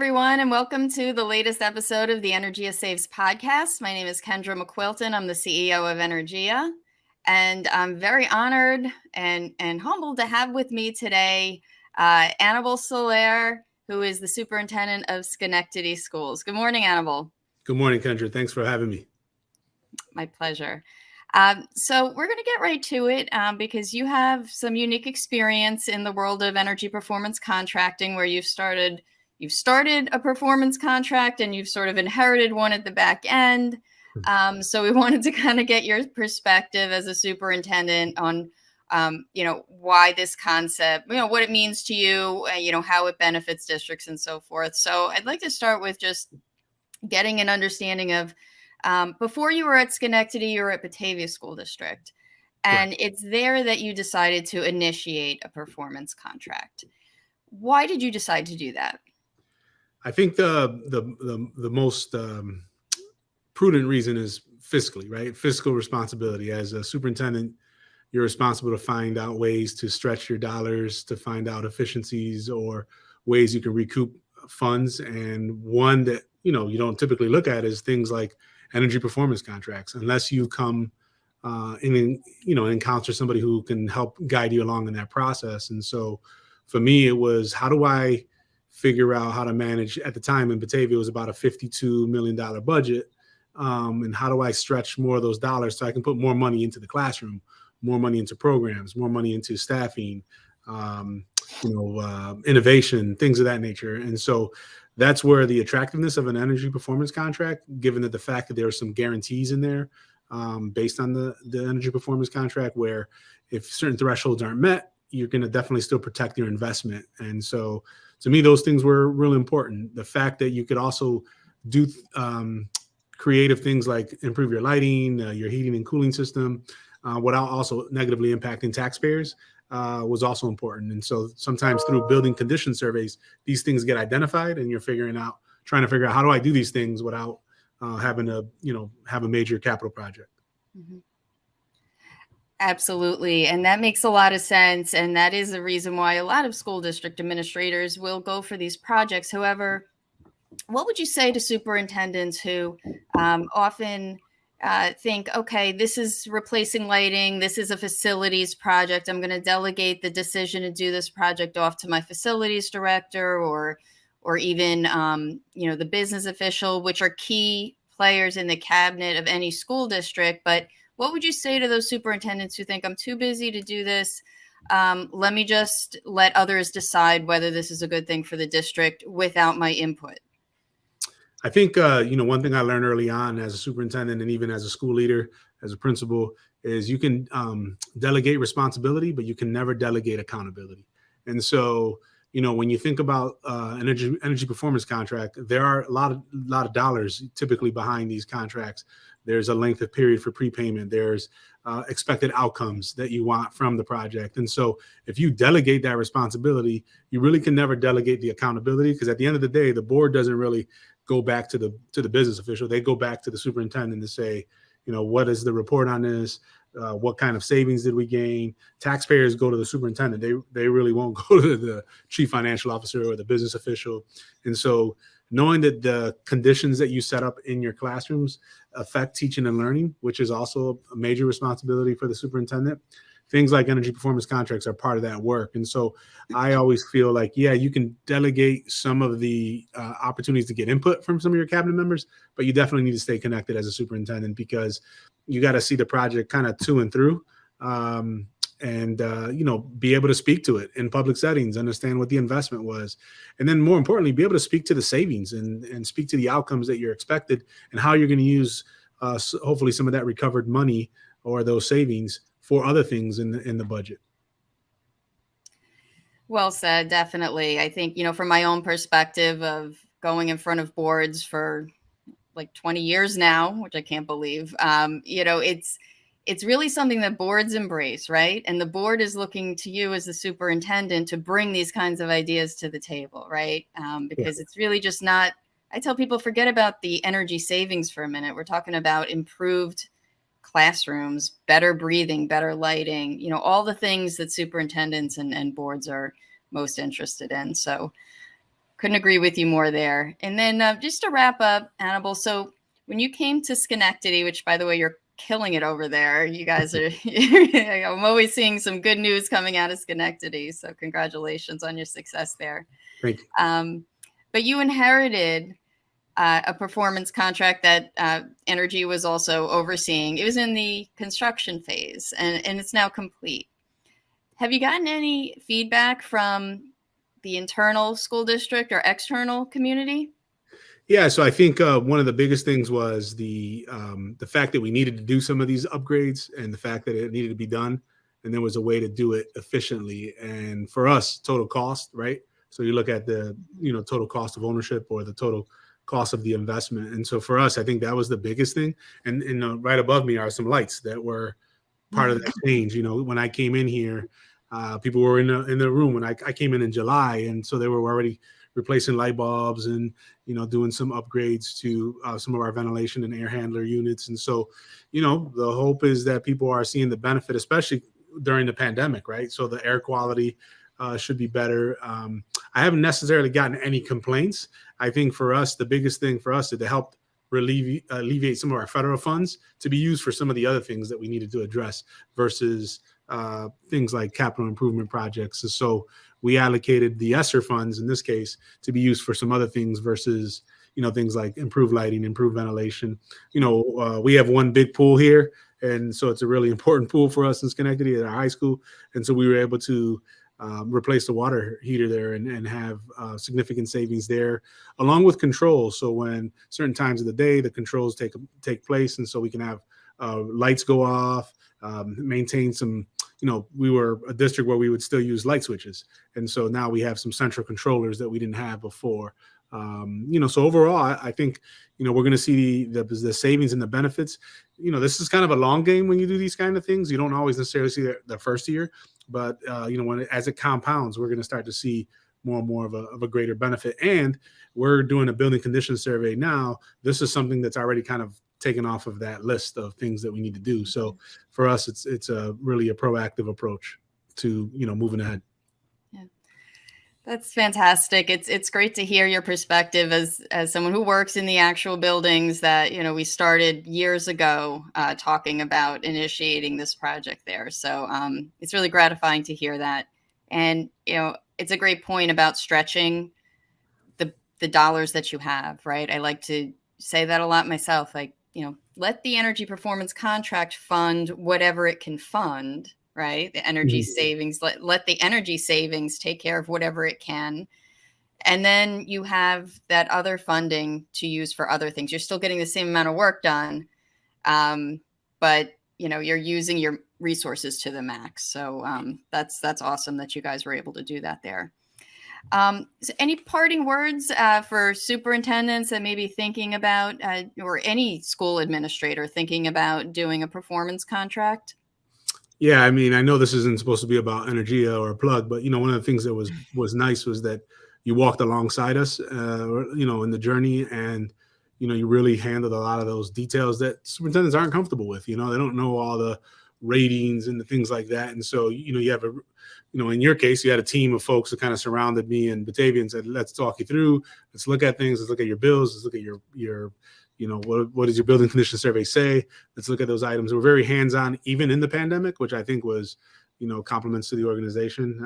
everyone, and welcome to the latest episode of the EnergiaSaves podcast. My name is Kendra McQuilton. I'm the CEO of Energia, and I'm very honored and humbled to have with me today Anibal, who is the superintendent of Schenectady Schools. Good morning, Anibal. Good morning, Kendra. Thanks for having me. My pleasure. So we're going to get right to it because you have some unique experience in the world of energy performance contracting, where you've started a performance contract and you've sort of inherited one at the back end. So we wanted to kind of get your perspective as a superintendent on, why this concept, what it means to you, how it benefits districts and so forth. So I'd like to start with just getting an understanding of, before you were at Schenectady, you were at Batavia School District, and Correct. It's there that you decided to initiate a performance contract. Why did you decide to do that? I think the most prudent reason is fiscally, right? Fiscal responsibility. As a superintendent, you're responsible to find out ways to stretch your dollars, to find out efficiencies or ways you can recoup funds. And one that you don't typically look at is things like energy performance contracts, unless you come encounter somebody who can help guide you along in that process. And so, for me, it was, how do I figure out how to manage? At the time in Batavia, it was about a $52 million budget, and how do I stretch more of those dollars so I can put more money into the classroom, more money into programs, more money into staffing, innovation, things of that nature. And so that's where the attractiveness of an energy performance contract, given that the fact that there are some guarantees in there based on the energy performance contract, where if certain thresholds aren't met, you're going to definitely still protect your investment. And so to me, those things were really important. The fact that you could also do creative things like improve your lighting, your heating and cooling system, without also negatively impacting taxpayers, was also important. And so sometimes through building condition surveys, these things get identified, and you're trying to figure out, how do I do these things without having to, have a major capital project. Mm-hmm. Absolutely. And that makes a lot of sense. And that is the reason why a lot of school district administrators will go for these projects. However, what would you say to superintendents who often think, okay, this is replacing lighting, this is a facilities project, I'm going to delegate the decision to do this project off to my facilities director or even the business official, which are key players in the cabinet of any school district? But what would you say to those superintendents who think, I'm too busy to do this, let me just let others decide whether this is a good thing for the district without my input? I think, one thing I learned early on as a superintendent, and even as a school leader, as a principal, is you can delegate responsibility, but you can never delegate accountability. And so, when you think about energy performance contract, there are a lot of dollars typically behind these contracts. There's a length of period for prepayment. There's expected outcomes that you want from the project. And so if you delegate that responsibility, you really can never delegate the accountability, because at the end of the day, the board doesn't really go back to the business official. They go back to the superintendent to say, what is the report on this? What kind of savings did we gain? Taxpayers go to the superintendent. They really won't go to the chief financial officer or the business official. And so knowing that the conditions that you set up in your classrooms affect teaching and learning, which is also a major responsibility for the superintendent, things like energy performance contracts are part of that work. And so I always feel like, yeah, you can delegate some of the opportunities to get input from some of your cabinet members, but you definitely need to stay connected as a superintendent, because you got to see the project kind of to and through, and be able to speak to it in public settings, understand what the investment was, and then more importantly, be able to speak to the savings and speak to the outcomes that you're expected, and how you're going to use hopefully some of that recovered money or those savings for other things in the budget. Well said. Definitely. I think, from my own perspective of going in front of boards for like 20 years now, which I can't believe, it's really something that boards embrace, right? And the board is looking to you as the superintendent to bring these kinds of ideas to the table, right? Because it's really just not, I tell people, forget about the energy savings for a minute. We're talking about improved classrooms, better breathing, better lighting, all the things that superintendents and boards are most interested in. So couldn't agree with you more there. And then just to wrap up, Anibal, so when you came to Schenectady, which by the way, you're killing it over there. You guys are, I'm always seeing some good news coming out of Schenectady. So congratulations on your success there. Thank you. But you inherited a performance contract that Energy was also overseeing. It was in the construction phase and it's now complete. Have you gotten any feedback from the internal school district or external community? Yeah, so I think one of the biggest things was the fact that we needed to do some of these upgrades, and the fact that it needed to be done, and there was a way to do it efficiently. And for us, total cost, right? So you look at the total cost of ownership or the total cost of the investment. And so for us, I think that was the biggest thing. And right above me are some lights that were part of that change. When I came in here, people were in the room when I came in July, and so they were already replacing light bulbs and doing some upgrades to some of our ventilation and air handler units. And so the hope is that people are seeing the benefit, especially during the pandemic, right? So the air quality should be better. I haven't necessarily gotten any complaints. I think for us, the biggest thing for us is to help alleviate some of our federal funds to be used for some of the other things that we needed to address versus things like capital improvement projects. And so we allocated the ESSER funds in this case to be used for some other things versus things like improved lighting, improved ventilation. We have one big pool here, and so it's a really important pool for us in Schenectady at our high school. And so we were able to replace the water heater there and have significant savings there, along with controls. So when certain times of the day, the controls take place, and so we can have lights go off, maintain some, we were a district where we would still use light switches. And so now we have some central controllers that we didn't have before. So overall, I think, we're going to see the savings and the benefits. This is kind of a long game when you do these kind of things. You don't always necessarily see the first year, but, as it compounds, we're going to start to see more and more of a greater benefit. And we're doing a building condition survey now. This is something that's already kind of taken off of that list of things that we need to do. So for us, it's really a proactive approach to, moving ahead. Yeah. That's fantastic. It's great to hear your perspective as someone who works in the actual buildings that, we started years ago talking about initiating this project there. So it's really gratifying to hear that. And, it's a great point about stretching the dollars that you have, right? I like to say that a lot myself, like, let the energy performance contract fund whatever it can fund, right? The energy savings, let the energy savings take care of whatever it can. And then you have that other funding to use for other things. You're still getting the same amount of work done, but you're using your resources to the max. So that's awesome that you guys were able to do that there. So any parting words for superintendents that may be thinking about, or any school administrator thinking about doing a performance contract? Yeah, I mean, I know this isn't supposed to be about Energia or a plug, but one of the things that was nice was that you walked alongside us, in the journey, and you really handled a lot of those details that superintendents aren't comfortable with. They don't know all the ratings and the things like that, and so you have in your case, you had a team of folks that kind of surrounded me in Batavia and said, let's talk you through, let's look at things, let's look at your bills, let's look at your what does your building condition survey say? Let's look at those items. We're very hands-on, even in the pandemic, which I think was, compliments to the organization,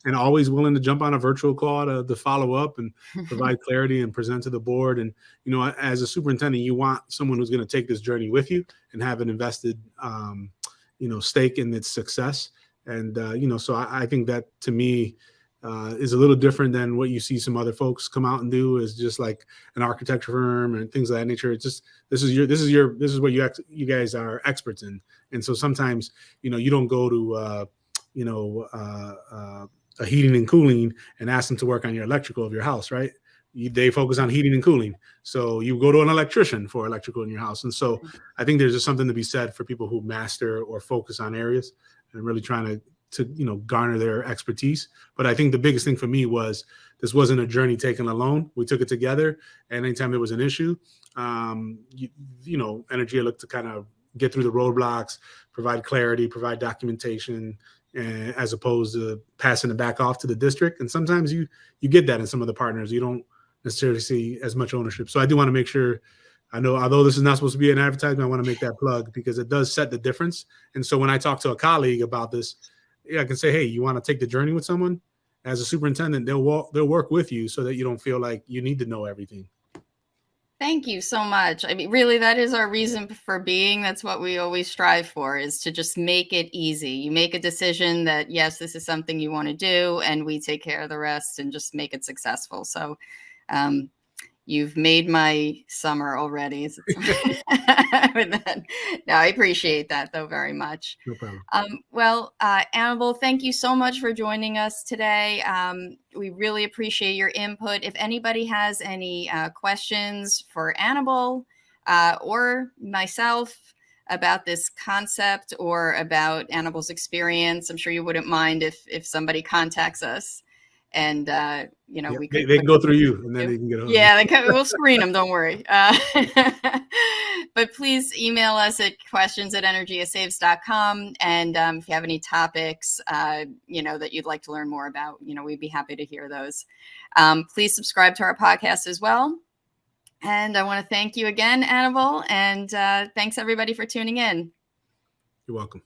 and always willing to jump on a virtual call to follow up and provide clarity and present to the board. And, as a superintendent, you want someone who's going to take this journey with you and have an invested, stake in its success. And, so I think that to me is a little different than what you see some other folks come out and do, is just like an architecture firm and things of that nature. It's just, this is what you guys are experts in. And so sometimes, you don't go to, a heating and cooling and ask them to work on your electrical of your house, right? They focus on heating and cooling. So you go to an electrician for electrical in your house. And so I think there's just something to be said for people who master or focus on areas and really trying to garner their expertise. But I think the biggest thing for me was this wasn't a journey taken alone. We took it together. And anytime there was an issue, Energia looked to kind of get through the roadblocks, provide clarity, provide documentation, as opposed to passing it back off to the district. And sometimes you get that in some of the partners. You don't necessarily see as much ownership. So I do want to make sure, I know, although this is not supposed to be an advertisement, I want to make that plug because it does set the difference. And so when I talk to a colleague about this, I can say, hey, you want to take the journey with someone? As a superintendent, they'll work with you so that you don't feel like you need to know everything. Thank you so much. I mean, really, that is our reason for being. That's what we always strive for, is to just make it easy. You make a decision that, yes, this is something you want to do, and we take care of the rest and just make it successful. So you've made my summer already. With that. No, I appreciate that, though, very much. No problem. Well, Anibal, thank you so much for joining us today. We really appreciate your input. If anybody has any questions for Anibal or myself about this concept or about Anibal's experience, I'm sure you wouldn't mind if somebody contacts us. And, we could. They can go through you and then they can get hold of Yeah, we'll screen them. Don't worry. But please email us at questions@energiasaves.com. And if you have any topics, that you'd like to learn more about, we'd be happy to hear those. Please subscribe to our podcast as well. And I want to thank you again, Anibal. And thanks, everybody, for tuning in. You're welcome.